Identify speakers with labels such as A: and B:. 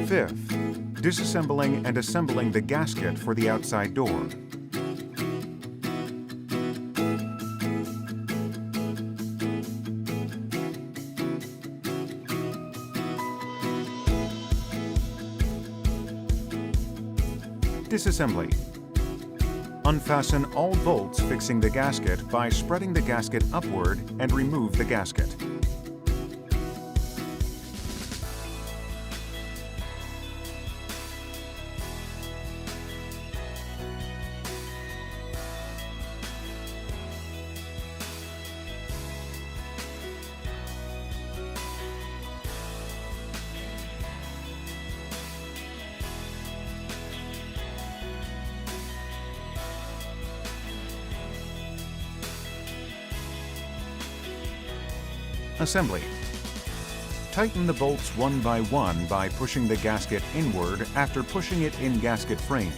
A: Fifth, disassembling and assembling the gasket for the outside door. Disassembly. Unfasten all bolts fixing the gasket by spreading the gasket upward and remove the gasket. Assembly. Tighten the bolts one by pushing the gasket inward after pushing it in gasket frame.